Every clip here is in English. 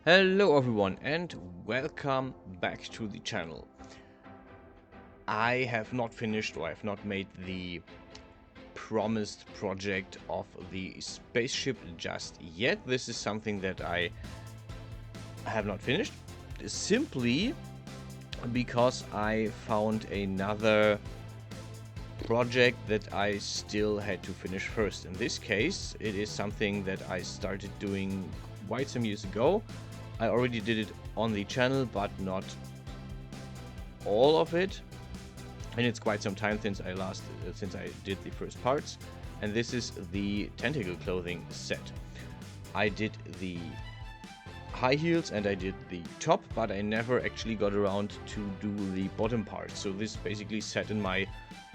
Hello everyone and welcome back to the channel. I have not finished or I have not made the promised project of the spaceship just yet. This is something that I have not finished simply because I found another project that I still had to finish first. In this case, it is something that I started doing quite some years ago. I already did it on the channel, but not all of it, and it's quite some time since I did the first parts. And this is the Tentacle clothing set. I did the high heels and I did the top, but I never actually got around to do the bottom part. So this basically sat in my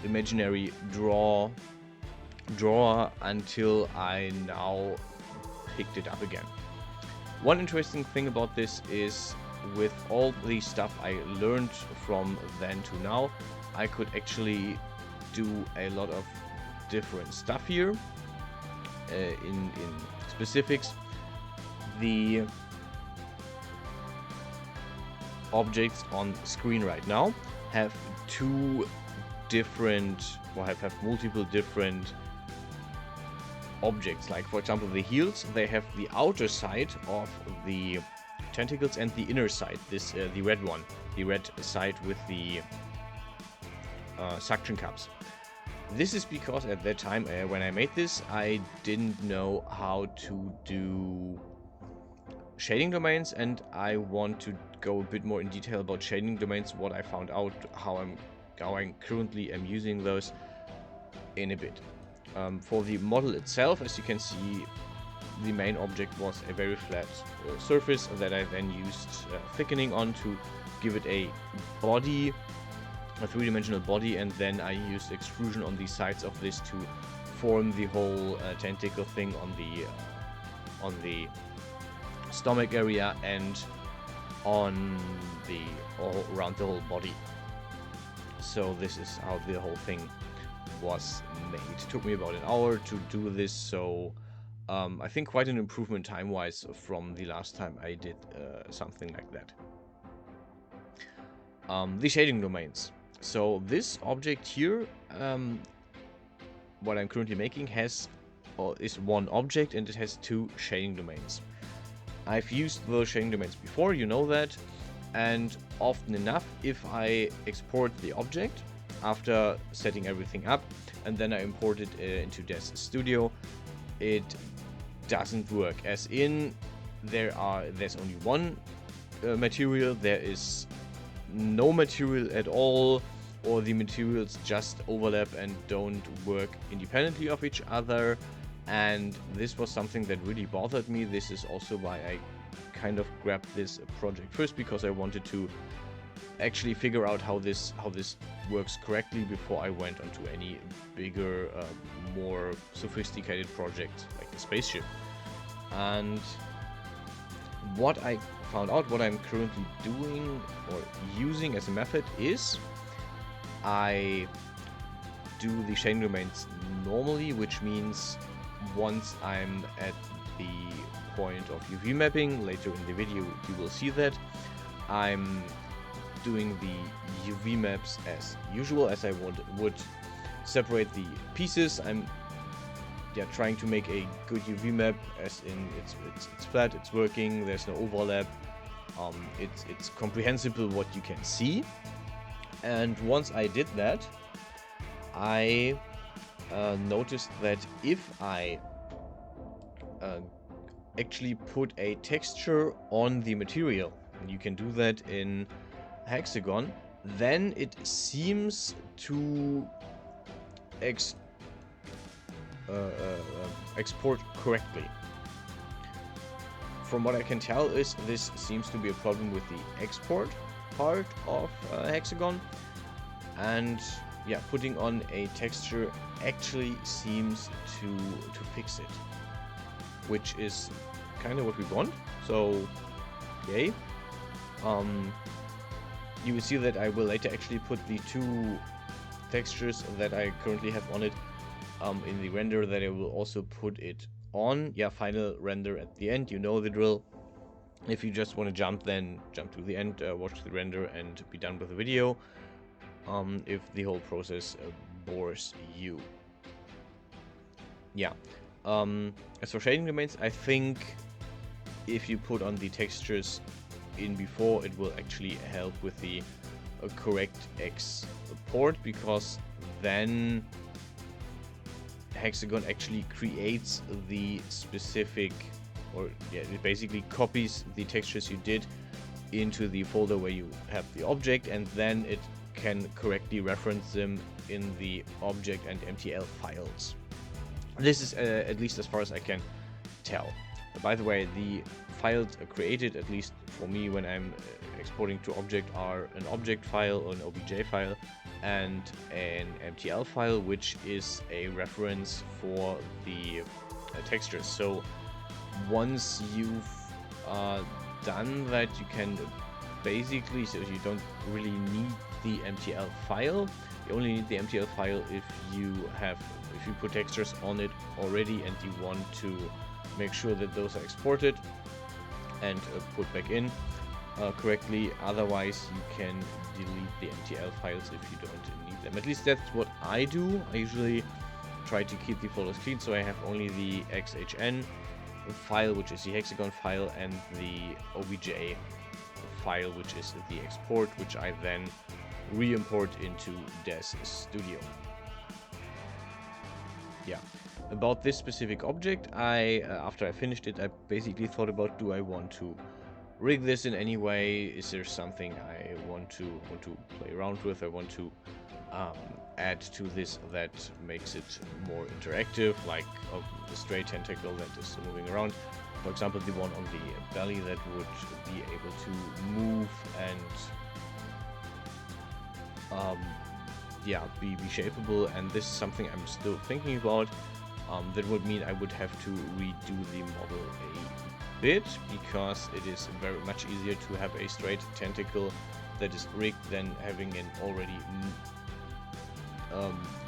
imaginary drawer until I now picked it up again. One interesting thing about this is, with all the stuff I learned from then to now, I could actually do a lot of different stuff here. In specifics, the objects on screen right now have two different, or have multiple different objects. Like, for example, the heels, they have the outer side of the tentacles and the inner side, this the red one, the red side with the suction cups. This is because at that time, when I made this, I didn't know how to do shading domains, and I want to go a bit more in detail about shading domains, what I found out, how I currently am using those in a bit. For the model itself, as you can see, the main object was a very flat surface that I then used thickening on to give it a body, a three-dimensional body, and then I used extrusion on the sides of this to form the whole tentacle thing on the stomach area and around the whole body. So this is how the whole thing was made. It took me about an hour to do this, so I think quite an improvement time-wise from the last time I did something like that. The shading domains. So this object here, what I'm currently making, is one object, and it has two shading domains. I've used those shading domains before, you know that, and often enough, if I export the object after setting everything up and then I import it into Des Studio, it doesn't work. As in, there's only one material, there is no material at all, or the materials just overlap and don't work independently of each other. And this was something that really bothered me. This is also why I kind of grabbed this project first, because I wanted to actually figure out how this works correctly before I went onto any bigger, more sophisticated project like the spaceship. And what I found out, what I'm currently doing or using as a method, is I do the shading domains normally, which means once I'm at the point of UV mapping, later in the video you will see that, I'm doing the UV maps as usual, as I would separate the pieces. I'm trying to make a good UV map, as in it's flat, it's working, there's no overlap, it's comprehensible what you can see. And once I did that, I noticed that if I actually put a texture on the material, and you can do that in Hexagon, then it seems to export correctly. From what I can tell, is this seems to be a problem with the export part of Hexagon, and yeah, putting on a texture actually seems to fix it, which is kind of what we want. So yay. You will see that I will later actually put the two textures that I currently have on it in the render, that I will also put it on. Yeah, final render at the end, you know the drill. If you just want to jump, then jump to the end, watch the render, and be done with the video. If the whole process bores you. Yeah. As for shading domains, I think if you put on the textures in before, it will actually help with the correct export, because then Hexagon actually creates the specific, or yeah, it basically copies the textures you did into the folder where you have the object, and then it can correctly reference them in the object and MTL files. This is at least as far as I can tell. By the way, the files created, at least for me when I'm exporting to object, are an object file or an OBJ file and an MTL file, which is a reference for the textures. So once you've done that, you can basically, so you don't really need the MTL file. You only need the MTL file if you put textures on it already and you want to make sure that those are exported and put back in correctly. Otherwise, you can delete the MTL files if you don't need them. At least that's what I do. I usually try to keep the folders clean, so I have only the XHN file, which is the hexagon file, and the OBJ file, which is the export, which I then re-import into Des Studio. Yeah. About this specific object, after I finished it, I basically thought about, do I want to rig this in any way? Is there something I want to play around with? I want to add to this that makes it more interactive, like the straight tentacle that is moving around. For example, the one on the belly that would be able to move and be shapeable, and this is something I'm still thinking about. That would mean I would have to redo the model a bit, because it is very much easier to have a straight tentacle that is rigged than having an already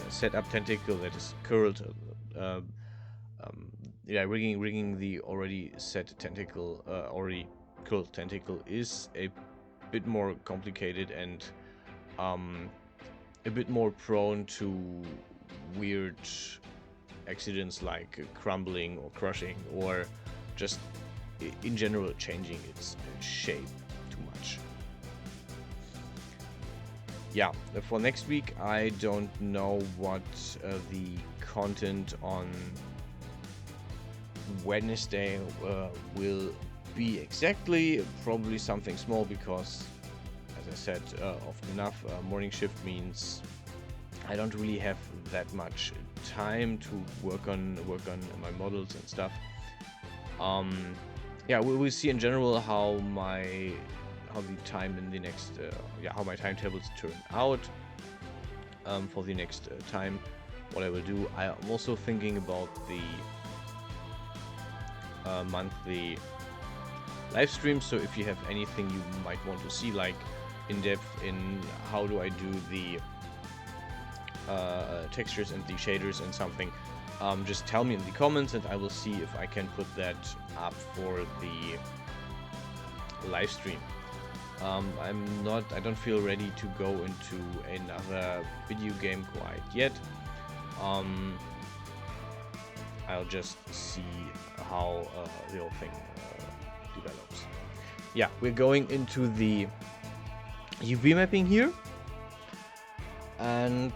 set up tentacle that is curled. Rigging the already set tentacle, already curled tentacle, is a bit more complicated and a bit more prone to weird accidents like crumbling or crushing, or just in general changing its shape too much. Yeah, for next week I don't know what the content on Wednesday will be exactly. Probably something small, because as I said, often enough, morning shift means I don't really have that much time to work on my models and stuff. Yeah, we'll see in general how the time in the next how my timetables turn out for the next time. What I will do, I'm also thinking about the monthly live stream. So if you have anything you might want to see, like in depth in how do I do the textures and the shaders and something, just tell me in the comments and I will see if I can put that up for the live stream. I don't feel ready to go into another video game quite yet. I'll just see how the whole thing develops. Yeah, we're going into the UV mapping here, and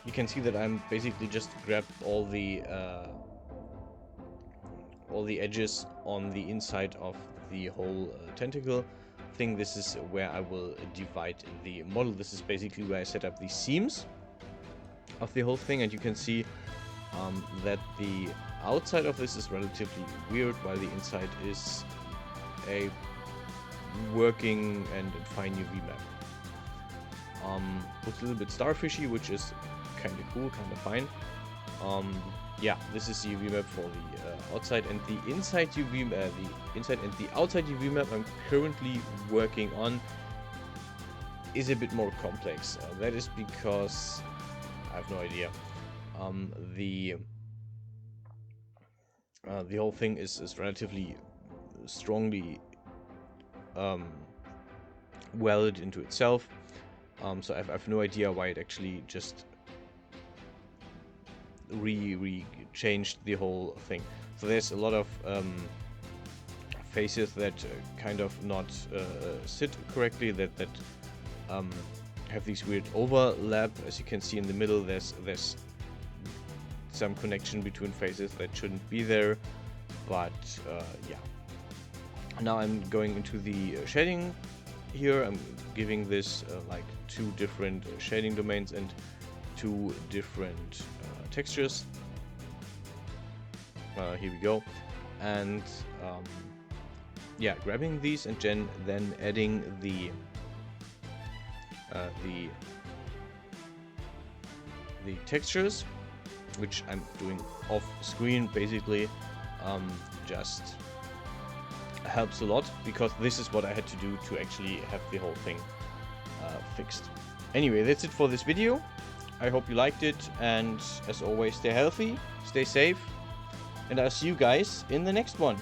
you can see that I'm basically just grabbed all the edges on the inside of the whole tentacle thing. This is where I will divide the model. This is basically where I set up the seams of the whole thing, and you can see that the outside of this is relatively weird, while the inside is a working and fine UV map. Looks a little bit starfishy, which is kind of cool, kind of fine. Yeah, this is the UV map for the outside, and the inside UV map, the inside and the outside UV map I'm currently working on is a bit more complex. That is because I have no idea. The whole thing is relatively strongly welded into itself. So I've no idea why it actually just changed the whole thing. So there's a lot of faces that kind of not sit correctly, that have these weird overlap. As you can see in the middle, there's some connection between faces that shouldn't be there. But yeah. Now I'm going into the shading here. I'm giving this like 2 different shading domains and 2 different textures. Here we go. And yeah, grabbing these and then adding the textures, which I'm doing off screen basically. Just helps a lot, because this is what I had to do to actually have the whole thing fixed. Anyway, that's it for this video. I hope you liked it, and as always, stay healthy, stay safe, and I'll see you guys in the next one.